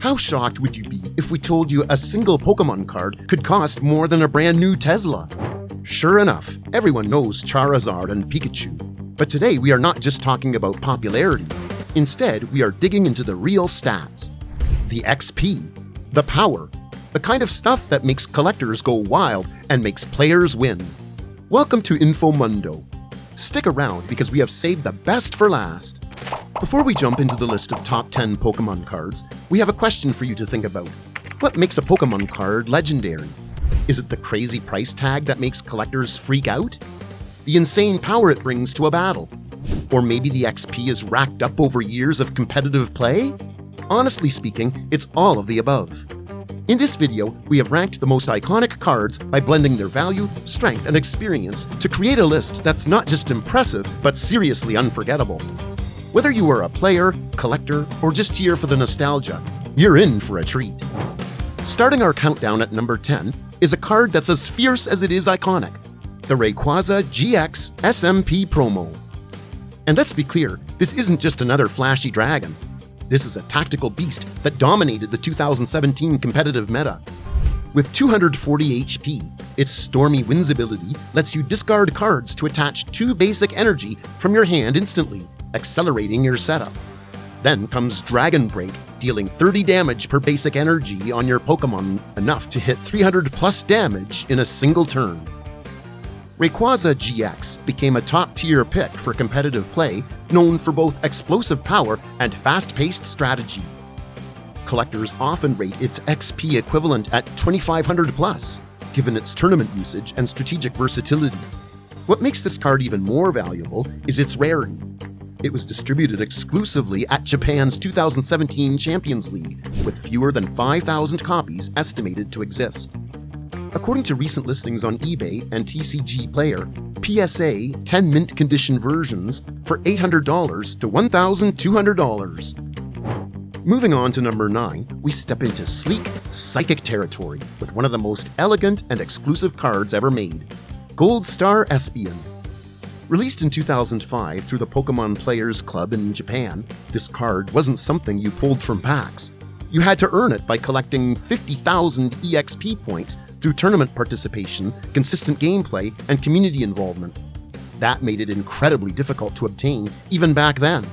How shocked would you be if we told you a single Pokémon card could cost more than a brand new Tesla? Sure enough, everyone knows Charizard and Pikachu. But today we are not just talking about popularity. Instead, we are digging into the real stats. The XP, the power, the kind of stuff that makes collectors go wild and makes players win. Welcome to INFOMUNDO. Stick around because we have saved the best for last. Before we jump into the list of top 10 Pokémon cards, we have a question for you to think about. What makes a Pokémon card legendary? Is it the crazy price tag that makes collectors freak out? The insane power it brings to a battle? Or maybe the XP is racked up over years of competitive play? Honestly speaking, it's all of the above. In this video, we have ranked the most iconic cards by blending their value, strength, and experience to create a list that's not just impressive, but seriously unforgettable. Whether you are a player, collector, or just here for the nostalgia, you're in for a treat. Starting our countdown at number 10 is a card that's as fierce as it is iconic, the Rayquaza GX SMP promo. And let's be clear, this isn't just another flashy dragon. This is a tactical beast that dominated the 2017 competitive meta. With 240 HP, its Stormy Winds ability lets you discard cards to attach 2 basic energy from your hand instantly, accelerating your setup. Then comes Dragon Break, dealing 30 damage per basic energy on your Pokémon, enough to hit 300 plus damage in a single turn. Rayquaza GX became a top-tier pick for competitive play, known for both explosive power and fast-paced strategy. Collectors often rate its XP equivalent at 2500 plus, given its tournament usage and strategic versatility. What makes this card even more valuable is its rarity. It was distributed exclusively at Japan's 2017 Champions League, with fewer than 5,000 copies estimated to exist. According to recent listings on eBay and TCG Player, PSA 10 mint condition versions for $800 to $1,200. Moving on to number 9, we step into sleek, psychic territory with one of the most elegant and exclusive cards ever made, Gold Star Espeon. Released in 2005 through the Pokémon Players Club in Japan, this card wasn't something you pulled from packs. You had to earn it by collecting 50,000 EXP points through tournament participation, consistent gameplay, and community involvement. That made it incredibly difficult to obtain even back then.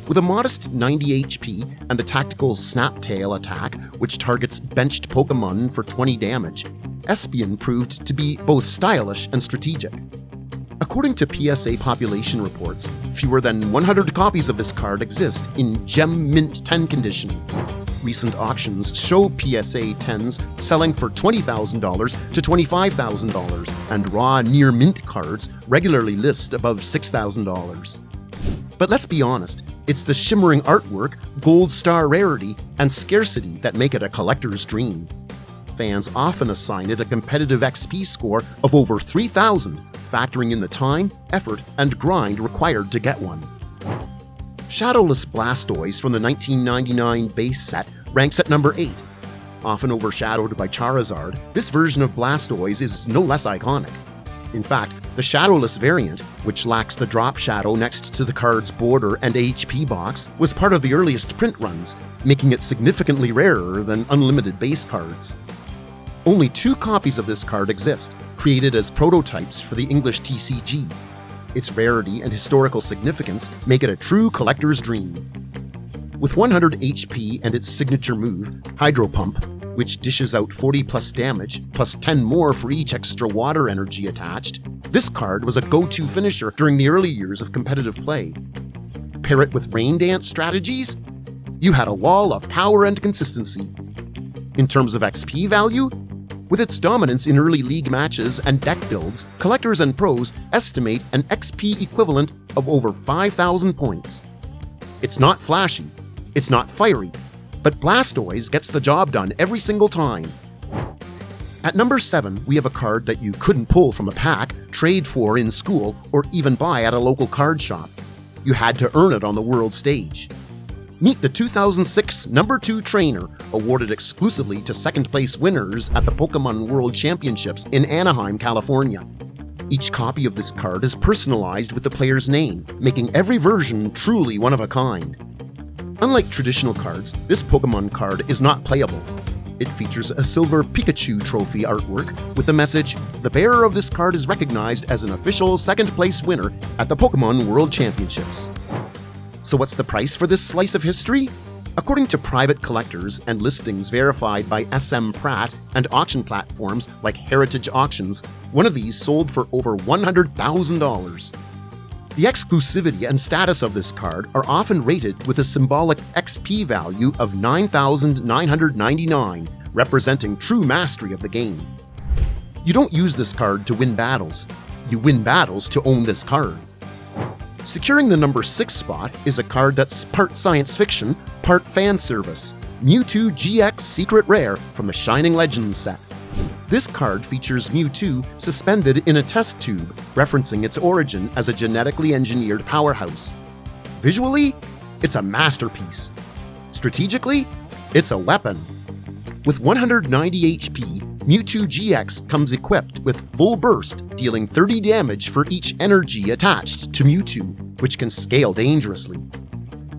With a modest 90 HP and the tactical Snaptail attack, which targets benched Pokémon for 20 damage, Espeon proved to be both stylish and strategic. According to PSA population reports, fewer than 100 copies of this card exist in Gem Mint 10 condition. Recent auctions show PSA 10s selling for $20,000 to $25,000, and raw near mint cards regularly list above $6,000. But let's be honest, it's the shimmering artwork, gold star rarity, and scarcity that make it a collector's dream. Fans often assign it a competitive XP score of over 3,000, factoring in the time, effort, and grind required to get one. Shadowless Blastoise from the 1999 base set ranks at number 8. Often overshadowed by Charizard, this version of Blastoise is no less iconic. In fact, the Shadowless variant, which lacks the drop shadow next to the card's border and HP box, was part of the earliest print runs, making it significantly rarer than unlimited base cards. Only 2 copies of this card exist, created as prototypes for the English TCG. Its rarity and historical significance make it a true collector's dream. With 100 HP and its signature move, Hydro Pump, which dishes out 40 plus damage, plus 10 more for each extra water energy attached, this card was a go-to finisher during the early years of competitive play. Pair it with Rain Dance strategies? You had a wall of power and consistency. In terms of XP value, with its dominance in early league matches and deck builds, collectors and pros estimate an XP equivalent of over 5,000 points. It's not flashy, it's not fiery, but Blastoise gets the job done every single time. At number 7, we have a card that you couldn't pull from a pack, trade for in school, or even buy at a local card shop. You had to earn it on the world stage. Meet the 2006 number 2 trainer, awarded exclusively to second-place winners at the Pokémon World Championships in Anaheim, California. Each copy of this card is personalized with the player's name, making every version truly one of a kind. Unlike traditional cards, this Pokémon card is not playable. It features a silver Pikachu trophy artwork with the message, "The bearer of this card is recognized as an official second-place winner at the Pokémon World Championships." So what's the price for this slice of history? According to private collectors and listings verified by SM Pratt and auction platforms like Heritage Auctions, one of these sold for over $100,000. The exclusivity and status of this card are often rated with a symbolic XP value of 9,999, representing true mastery of the game. You don't use this card to win battles. You win battles to own this card. Securing the number 6 spot is a card that's part science fiction, part fan service, Mewtwo GX Secret Rare from the Shining Legends set. This card features Mewtwo suspended in a test tube, referencing its origin as a genetically engineered powerhouse. Visually, it's a masterpiece. Strategically, it's a weapon. With 190 HP, Mewtwo GX comes equipped with Full Burst, dealing 30 damage for each energy attached to Mewtwo, which can scale dangerously.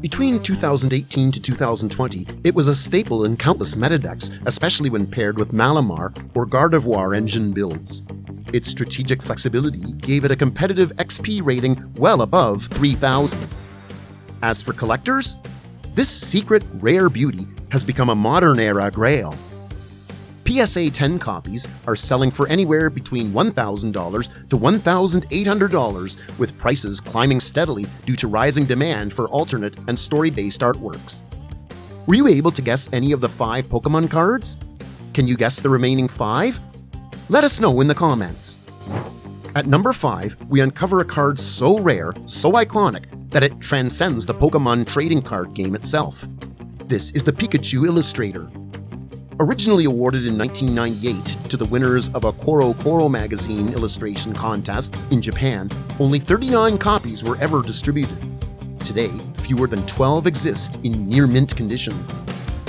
Between 2018 to 2020, it was a staple in countless metadecks, especially when paired with Malamar or Gardevoir engine builds. Its strategic flexibility gave it a competitive XP rating well above 3,000. As for collectors, this secret rare beauty has become a modern-era grail. PSA 10 copies are selling for anywhere between $1,000 to $1,800, with prices climbing steadily due to rising demand for alternate and story-based artworks. Were you able to guess any of the 5 Pokémon cards? Can you guess the remaining 5? Let us know in the comments. At number 5, we uncover a card so rare, so iconic, that it transcends the Pokémon trading card game itself. This is the Pikachu Illustrator. Originally awarded in 1998 to the winners of a Koro Koro magazine illustration contest in Japan, only 39 copies were ever distributed. Today, fewer than 12 exist in near-mint condition.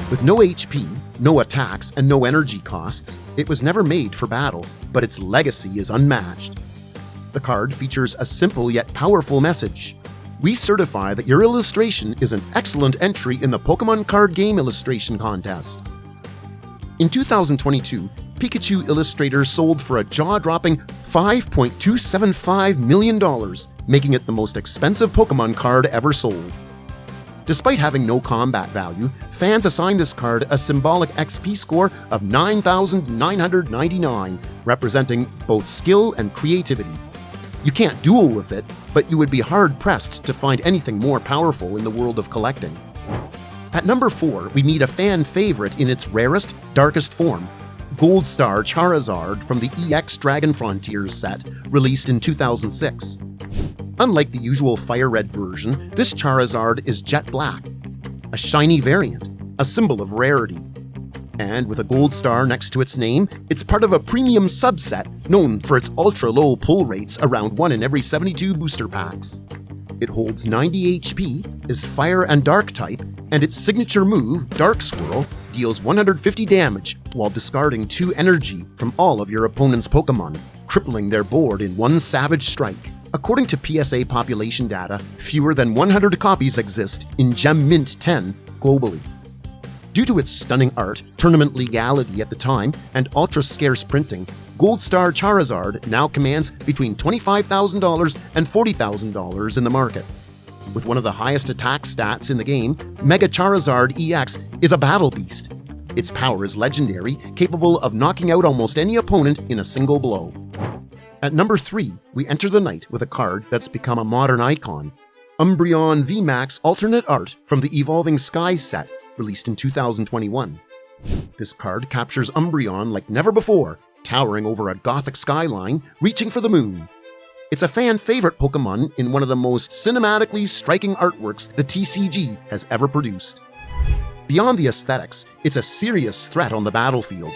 With no HP, no attacks, and no energy costs, it was never made for battle, but its legacy is unmatched. The card features a simple yet powerful message. We certify that your illustration is an excellent entry in the Pokémon card game illustration contest. In 2022, Pikachu Illustrator sold for a jaw-dropping $5.275 million, making it the most expensive Pokémon card ever sold. Despite having no combat value, fans assign this card a symbolic XP score of 9,999, representing both skill and creativity. You can't duel with it, but you would be hard-pressed to find anything more powerful in the world of collecting. At number 4, we meet a fan favorite in its rarest, darkest form, Gold Star Charizard from the EX Dragon Frontiers set, released in 2006. Unlike the usual Fire Red version, this Charizard is jet black, a shiny variant, a symbol of rarity. And with a gold star next to its name, it's part of a premium subset known for its ultra-low pull rates around 1 in every 72 booster packs. It holds 90 HP, is Fire and Dark type, and its signature move, Dark Swirl, deals 150 damage while discarding 2 energy from all of your opponent's Pokémon, crippling their board in one savage strike. According to PSA population data, fewer than 100 copies exist in Gem Mint 10 globally. Due to its stunning art, tournament legality at the time, and ultra-scarce printing, Gold Star Charizard now commands between $25,000 and $40,000 in the market. With one of the highest attack stats in the game, Mega Charizard EX is a battle beast. Its power is legendary, capable of knocking out almost any opponent in a single blow. At number 3, we enter the night with a card that's become a modern icon, Umbreon VMAX alternate art from the Evolving Skies set, released in 2021. This card captures Umbreon like never before, towering over a gothic skyline, reaching for the moon. It's a fan-favorite Pokémon in one of the most cinematically striking artworks the TCG has ever produced. Beyond the aesthetics, it's a serious threat on the battlefield.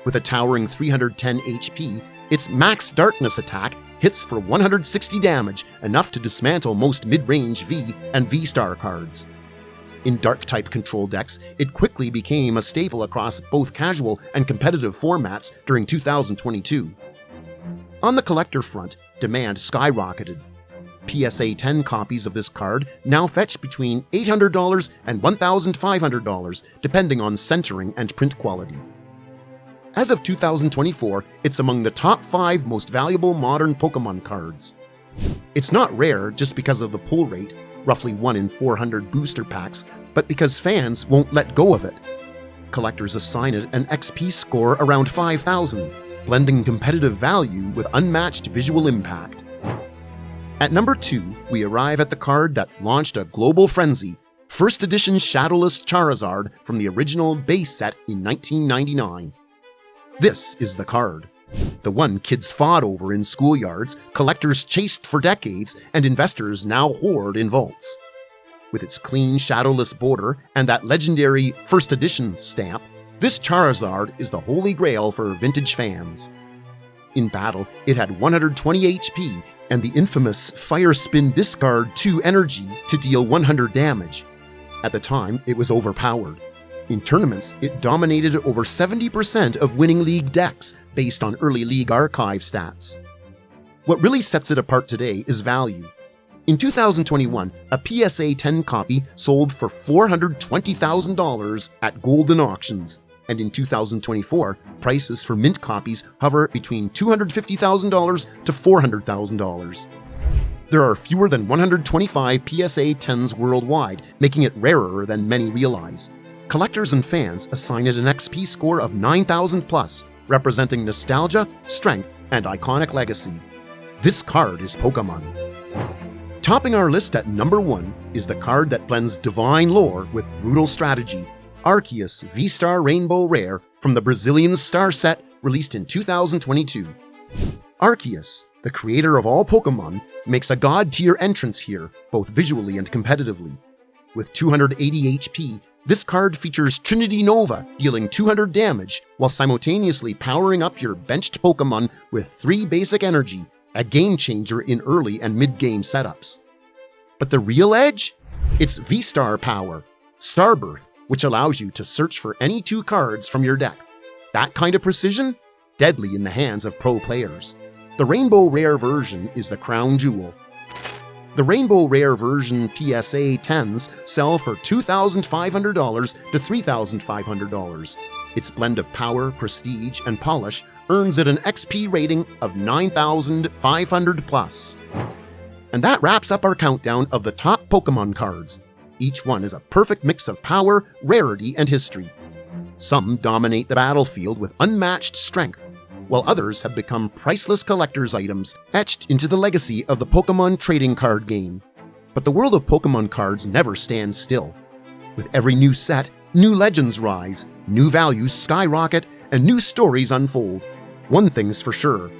With a towering 310 HP, its Max Darkness attack hits for 160 damage, enough to dismantle most mid-range V and V-Star cards. In Dark-type control decks, it quickly became a staple across both casual and competitive formats during 2022. On the collector front, demand skyrocketed. PSA 10 copies of this card now fetch between $800 and $1,500, depending on centering and print quality. As of 2024, it's among the top 5 most valuable modern Pokémon cards. It's not rare just because of the pull rate, roughly 1 in 400 booster packs, but because fans won't let go of it. Collectors assign it an XP score around 5,000, blending competitive value with unmatched visual impact. At number 2, we arrive at the card that launched a global frenzy, first edition Shadowless Charizard from the original base set in 1999. This is the card. The one kids fought over in schoolyards, collectors chased for decades, and investors now hoard in vaults. With its clean shadowless border and that legendary first edition stamp, this Charizard is the holy grail for vintage fans. In battle, it had 120 HP and the infamous Fire Spin Discard 2 energy to deal 100 damage. At the time, it was overpowered. In tournaments, it dominated over 70% of winning league decks based on early league archive stats. What really sets it apart today is value. In 2021, a PSA 10 copy sold for $420,000 at Golden Auctions, and in 2024, prices for mint copies hover between $250,000 to $400,000. There are fewer than 125 PSA 10s worldwide, making it rarer than many realize. Collectors and fans assign it an XP score of 9,000 plus, representing nostalgia, strength, and iconic legacy. This card is Pokémon. Topping our list at number 1 is the card that blends divine lore with brutal strategy, Arceus V-Star Rainbow Rare from the Brazilian Star set released in 2022. Arceus, the creator of all Pokémon, makes a god-tier entrance here, both visually and competitively. With 280 HP, this card features Trinity Nova, dealing 200 damage, while simultaneously powering up your benched Pokémon with 3 basic energy, a game-changer in early and mid-game setups. But the real edge? It's V-Star power, Starbirth, which allows you to search for any 2 cards from your deck. That kind of precision? Deadly in the hands of pro players. The Rainbow Rare version is the crown jewel. The Rainbow Rare version PSA 10s sell for $2,500 to $3,500. Its blend of power, prestige, and polish earns it an XP rating of 9,500 plus. And that wraps up our countdown of the top Pokémon cards. Each one is a perfect mix of power, rarity, and history. Some dominate the battlefield with unmatched strength, while others have become priceless collector's items etched into the legacy of the Pokémon trading card game. But the world of Pokémon cards never stands still. With every new set, new legends rise, new values skyrocket, and new stories unfold. One thing's for sure,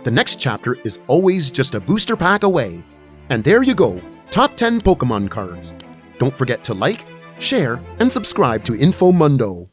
the next chapter is always just a booster pack away. And there you go, top 10 Pokémon cards. Don't forget to like, share, and subscribe to INFOMUNDO.